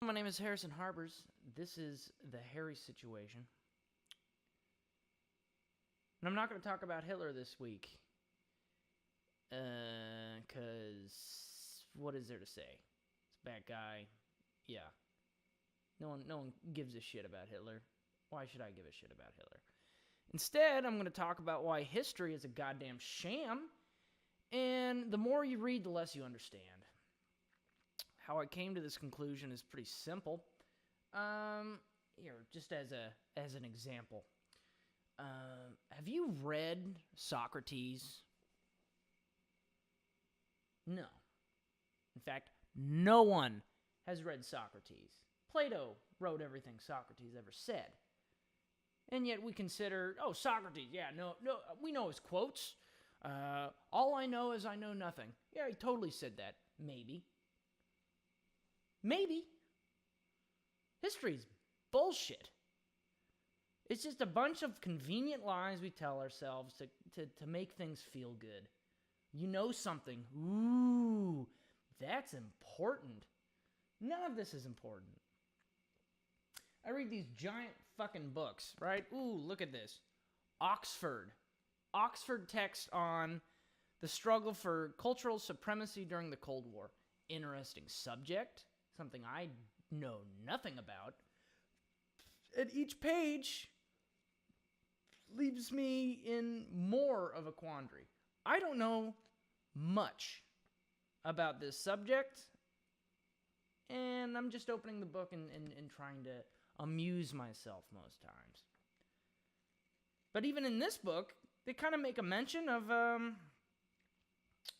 my name is Harrison Harbers. This is the Harry situation. And I'm not going to talk about Hitler this week. Because what is there to say? It's a bad guy. Yeah. No one gives a shit about Hitler. Why should I give a shit about Hitler? Instead, I'm going to talk about why history is a goddamn sham. And the more you read, the less you understand. How I came to this conclusion is pretty simple. Here, just as an example. Have you read Socrates? No. In fact, no one has read Socrates. Plato wrote everything Socrates ever said. And yet we consider, Socrates, we know his quotes. All I know is I know nothing. Yeah, he totally said that. Maybe. History's bullshit. It's just a bunch of convenient lies we tell ourselves to make things feel good. You know something. Ooh, that's important. None of this is important. I read these giant fucking books, right? Ooh, look at this. Oxford text on the struggle for cultural supremacy during the Cold War. Interesting subject. Something I know nothing about. And each page leaves me in more of a quandary. I don't know much about this subject, and I'm just opening the book and trying to amuse myself most times. But even in this book, they kind of make a mention of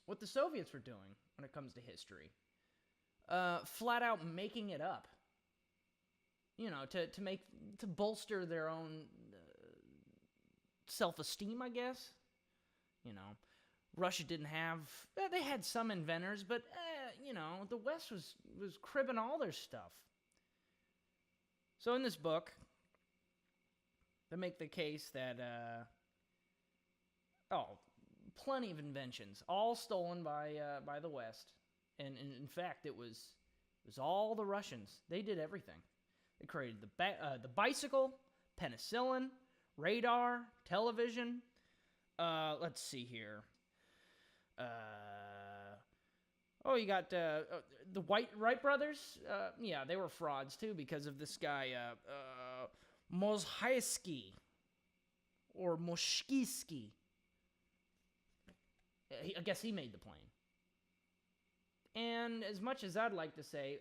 what the Soviets were doing when it comes to history. Flat out making it up. You know, to bolster their own self-esteem, I guess. You know, Russia didn't have... They had some inventors, but, the West was cribbing all their stuff. So in this book, they make the case that, plenty of inventions, all stolen by the West. And in fact, it was all the Russians. They did everything. They created the bicycle, penicillin, radar, television. Let's see here. You got the Wright brothers. They were frauds too because of this guy, Mozhaisky or Moshkisky. I guess he made the plane. And as much as I'd like to say,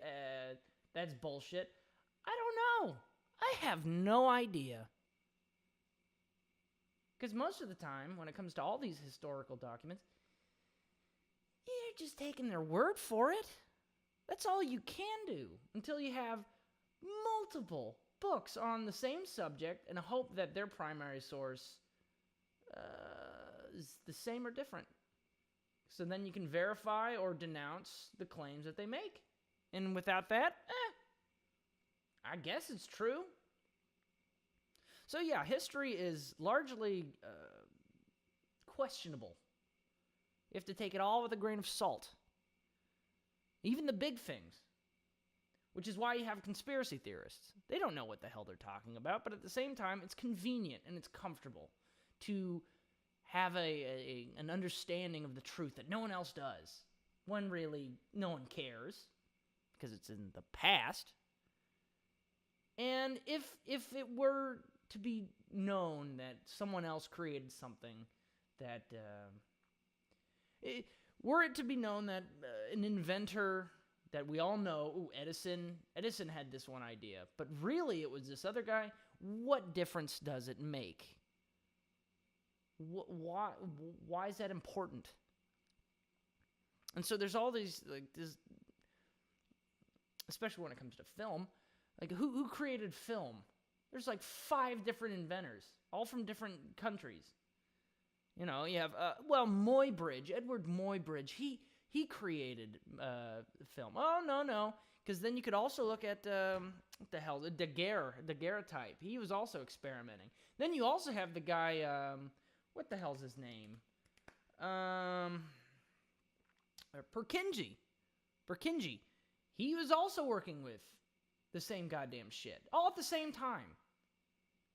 that's bullshit, I don't know. I have no idea. Because most of the time, when it comes to all these historical documents, you're just taking their word for it. That's all you can do until you have multiple books on the same subject and hope that their primary source is the same or different. So then you can verify or denounce the claims that they make. And without that, I guess it's true. So yeah, history is largely questionable. You have to take it all with a grain of salt. Even the big things. Which is why you have conspiracy theorists. They don't know what the hell they're talking about, but at the same time, it's convenient and it's comfortable to have an understanding of the truth that no one else does. When really, no one cares, because it's in the past. And if it were to be known that someone else created something that... were it to be known that an inventor that we all know, Edison had this one idea, but really it was this other guy, what difference does it make? Why is that important? And so there's all these, especially when it comes to film, who created film? There's 5 different inventors, all from different countries. You know, you have, Muybridge, Edward Muybridge, he created film. Oh, no, because then you could also look at, what the hell, the daguerreotype. He was also experimenting. Then you also have the guy, what the hell's his name? Purkinje. He was also working with the same goddamn shit, all at the same time.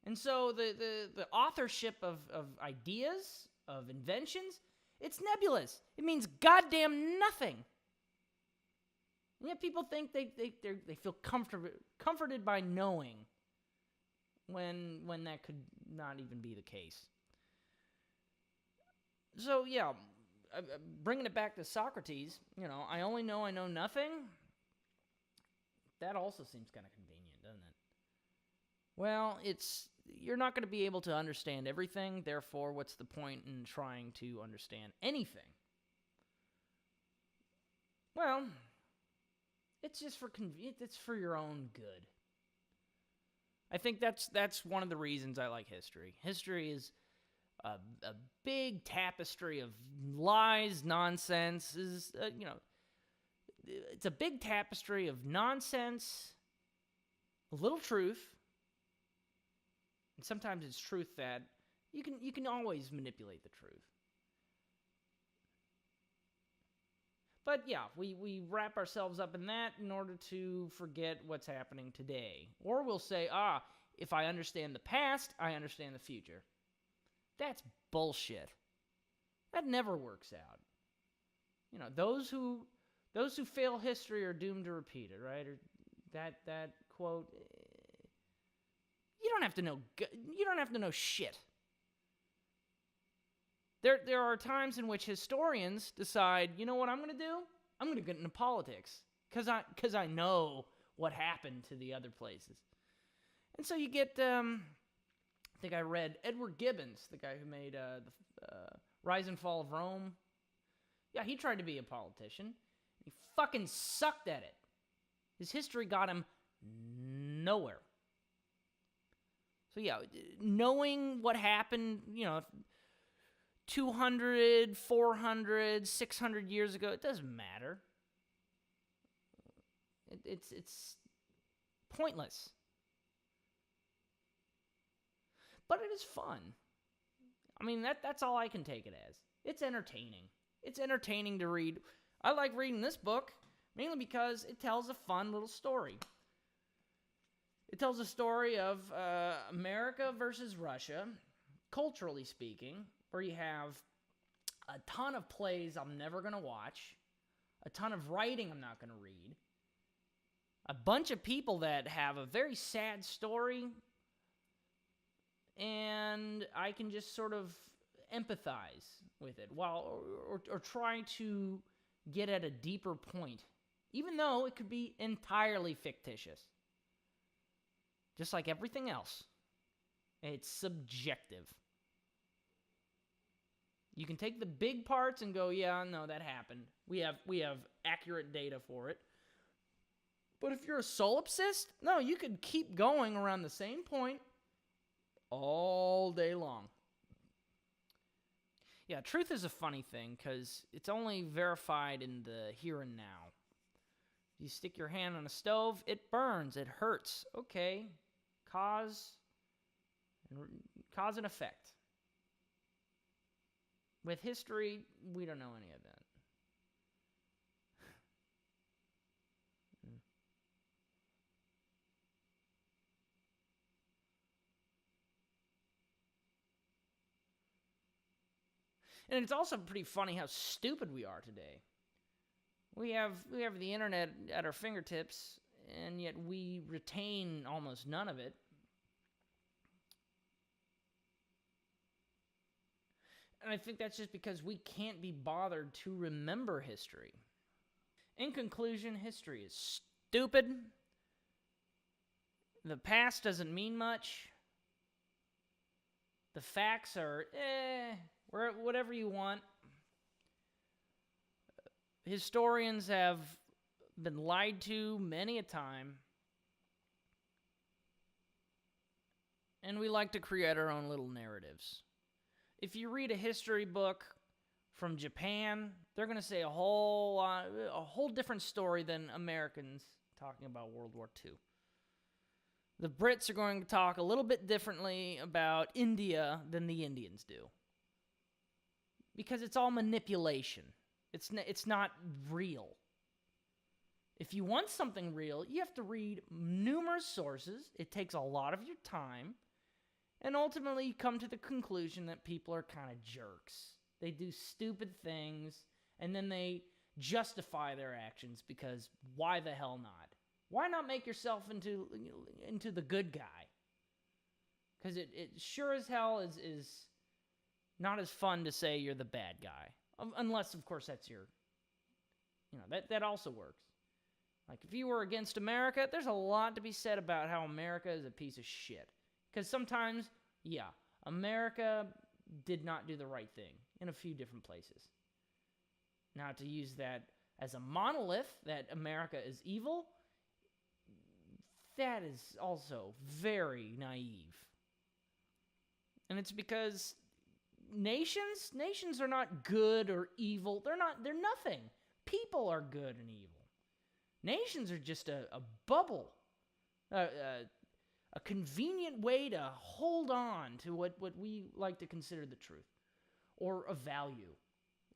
And so the authorship of ideas, of inventions, it's nebulous. It means goddamn nothing. And yet people think they feel comforted by knowing when that could not even be the case. So yeah, bringing it back to Socrates, I only know I know nothing. That also seems kind of convenient, doesn't it? Well, you're not going to be able to understand everything, therefore what's the point in trying to understand anything? Well, it's just for convenience, it's for your own good. I think that's one of the reasons I like history. History is a big tapestry of lies, nonsense. It's a big tapestry of nonsense, a little truth, and sometimes it's truth that you can always manipulate the truth. But yeah, we wrap ourselves up in that in order to forget what's happening today. Or we'll say, if I understand the past, I understand the future. That's bullshit. That never works out. Those who fail history are doomed to repeat it, right? Or that quote. You don't have to know shit. There are times in which historians decide, you know what I'm going to do? I'm going to get into politics because I know what happened to the other places. And so you get, I think I read Edward Gibbons, the guy who made the Rise and Fall of Rome. Yeah, he tried to be a politician. He fucking sucked at it. His history got him nowhere. So yeah, knowing what happened, 200, 400, 600 years ago, it doesn't matter. It's pointless. But it is fun. I mean, that's all I can take it as. It's entertaining. It's entertaining to read. I like reading this book, mainly because it tells a fun little story. It tells a story of America versus Russia, culturally speaking, where you have a ton of plays I'm never going to watch, a ton of writing I'm not going to read, a bunch of people that have a very sad story, and I can just sort of empathize with it or try to get at a deeper point, even though it could be entirely fictitious. Just like everything else, it's subjective. You can take the big parts and go, yeah, no, that happened. We have accurate data for it. But if you're a solipsist, no, you could keep going around the same point all day long. Yeah, truth is a funny thing because it's only verified in the here and now. You stick your hand on a stove, it burns, it hurts. Okay, cause and effect. With history, we don't know any of that. And it's also pretty funny how stupid we are today. We have the internet at our fingertips, and yet we retain almost none of it. And I think that's just because we can't be bothered to remember history. In conclusion, history is stupid. The past doesn't mean much. The facts are, whatever you want. Historians have been lied to many a time. And we like to create our own little narratives. If you read a history book from Japan, they're going to say a whole different story than Americans talking about World War II. The Brits are going to talk a little bit differently about India than the Indians do. Because it's all manipulation. It's not real. If you want something real, you have to read numerous sources. It takes a lot of your time. And ultimately, you come to the conclusion that people are kind of jerks. They do stupid things, and then they justify their actions because why the hell not? Why not make yourself into the good guy? Because it sure as hell is not as fun to say you're the bad guy. Unless, of course, that's your... that also works. Like, if you were against America, there's a lot to be said about how America is a piece of shit. Because sometimes, yeah, America did not do the right thing in a few different places. Now, to use that as a monolith, that America is evil, that is also very naive. And it's because nations are not good or evil. They're nothing. People are good and evil. Nations are just a bubble, a convenient way to hold on to what we like to consider the truth, or a value.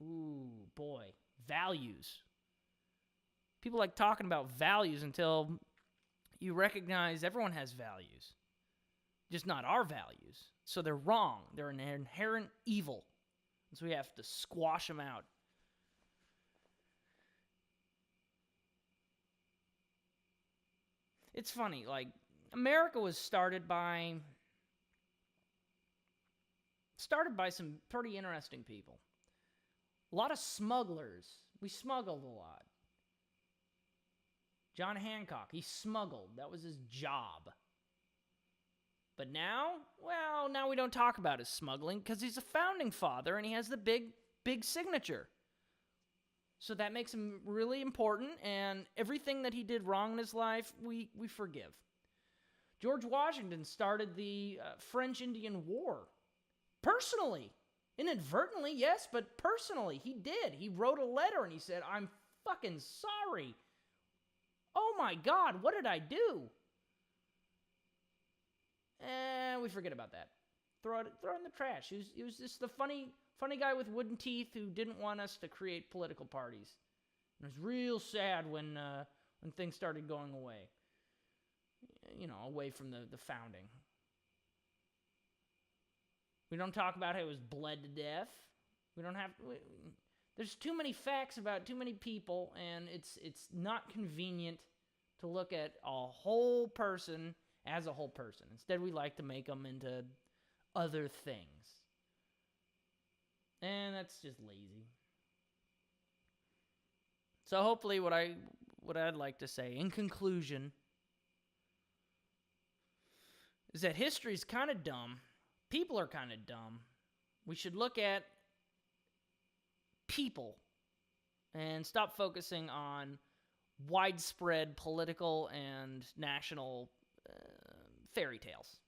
Ooh, boy, values. People like talking about values until you recognize everyone has values, just not our values. So they're wrong. They're an inherent evil. So we have to squash them out. It's funny, like, America was started by some pretty interesting people. A lot of smugglers. We smuggled a lot. John Hancock, he smuggled. That was his job. But now we don't talk about his smuggling because he's a founding father and he has the big signature. So that makes him really important, and everything that he did wrong in his life, we forgive. George Washington started the French-Indian War. Personally. Inadvertently, yes, but personally, he did. He wrote a letter and he said, "I'm fucking sorry. Oh my God, what did I do?" We forget about that. Throw it in the trash. He was just the funny guy with wooden teeth who didn't want us to create political parties. It was real sad when things started going away. Away from the founding. We don't talk about how he was bled to death. There's too many facts about too many people, and it's not convenient to look at a whole person as a whole person. Instead, we like to make them into other things. And that's just lazy. So hopefully what I'd like to say in conclusion is that history's kind of dumb. People are kind of dumb. We should look at people and stop focusing on widespread political and national fairy tales.